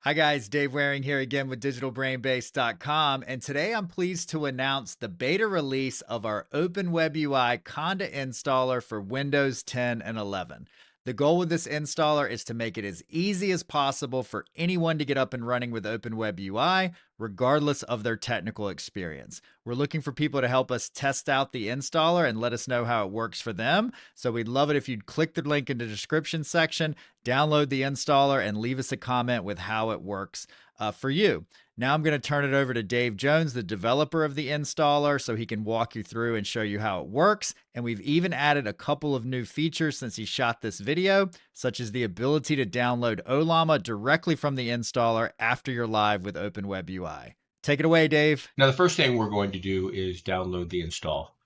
Hi guys, Dave Waring here again with digitalbrainbase.com, and today I'm pleased to announce the beta release of our Open WebUI Conda installer for Windows 10 and 11. The goal with this installer is to make it as easy as possible for anyone to get up and running with Open WebUI, regardless of their technical experience. We're looking for people to help us test out the installer and let us know how it works for them. So we'd love it if you'd click the link in the description section, download the installer, and leave us a comment with how it works for you. Now I'm going to turn it over to Dave Jones, the developer of the installer, so he can walk you through and show you how it works. And we've even added a couple of new features since he shot this video, such as the ability to download Olama directly from the installer after you're live with Open WebUI. Take it away, Dave. Now, the first thing we're going to do is download the install.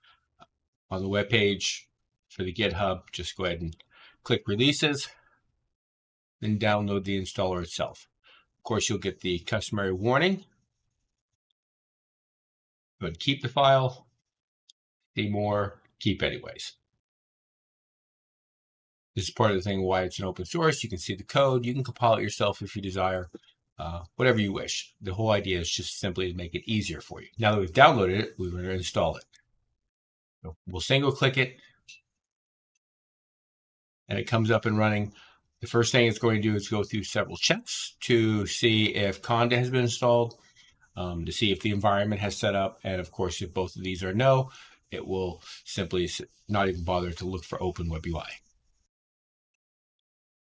On the web page for the GitHub, just go ahead and click Releases, then download the installer itself. Of course, you'll get the customary warning. Go ahead and keep the file. See more, keep anyways. This is part of the thing why it's an open source. You can see the code. You can compile it yourself if you desire. Whatever you wish. The whole idea is just simply to make it easier for you. Now that we've downloaded it, we're going to install it. So we'll single click it, and it comes up and running. The first thing it's going to do is go through several checks to see if Conda has been installed, to see if the environment has set up, and of course, if both of these are no, it will simply not even bother to look for Open WebUI.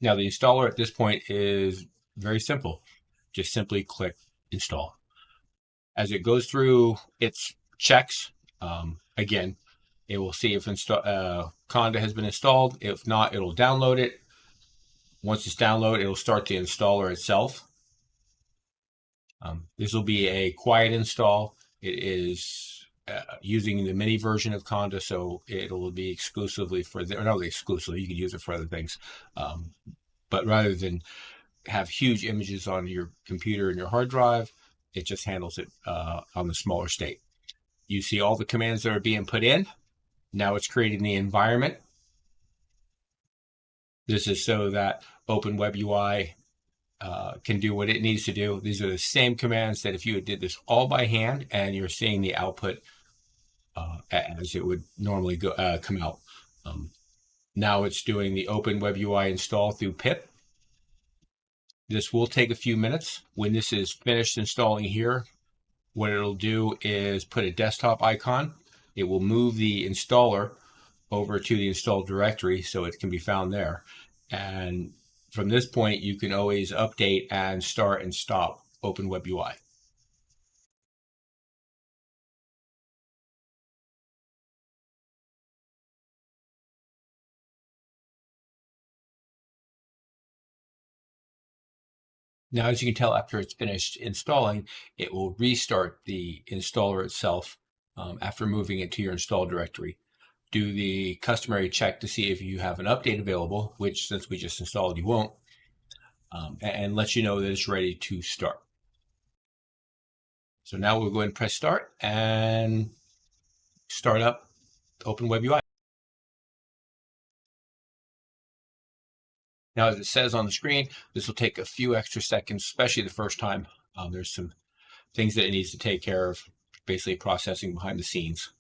Now, the installer at this point is very simple. Just simply click Install. As it goes through its checks, again, it will see if Conda has been installed. If not, it'll download it. Once it's downloaded, it'll start the installer itself. This will be a quiet install. It is using the mini version of Conda, so it'll be exclusively for not exclusively, you can use it for other things. But rather than have huge images on your computer and your hard drive, it just handles it on the smaller state. You see all the commands that are being put in. Now it's creating the environment. This is so that Open WebUI can do what it needs to do. These are the same commands that if you did this all by hand and you're seeing the output as it would normally come out. Now it's doing the Open WebUI install through pip. This will take a few minutes. When this is finished installing here, what it'll do is put a desktop icon. It will move the installer over to the installed directory so it can be found there. And from this point, you can always update and start and stop Open WebUI. Now, as you can tell, after it's finished installing, it will restart the installer itself after moving it to your installed directory. Do the customary check to see if you have an update available, which since we just installed, you won't, and let you know that it's ready to start. So now we'll go ahead and press start and start up Open WebUI. Now, as it says on the screen, this will take a few extra seconds, especially the first time. There's some things that it needs to take care of, basically processing behind the scenes.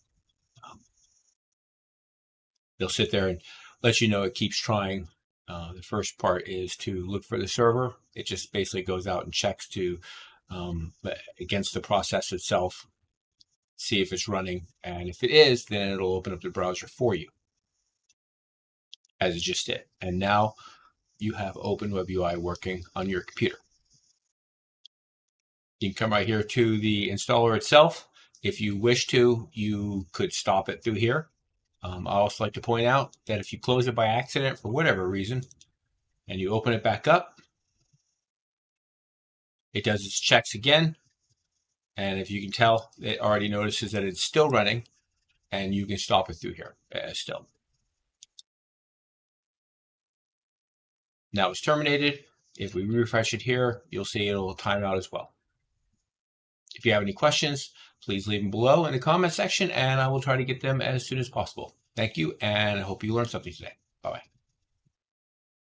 They'll sit there and let you know it keeps trying. The first part is to look for the server. It just basically goes out and checks to against the process itself, see if it's running. And if it is, then it'll open up the browser for you, as it just did. And now you have Open WebUI working on your computer. You can come right here to the installer itself. If you wish to, you could stop it through here. I also like to point out that if you close it by accident for whatever reason, and you open it back up, it does its checks again. And if you can tell, it already notices that it's still running, and you can stop it through here still. Now it's terminated. If we refresh it here, you'll see it'll time out as well. If you have any questions, please leave them below in the comment section, and I will try to get them as soon as possible. Thank you, and I hope you learned something today. Bye-bye.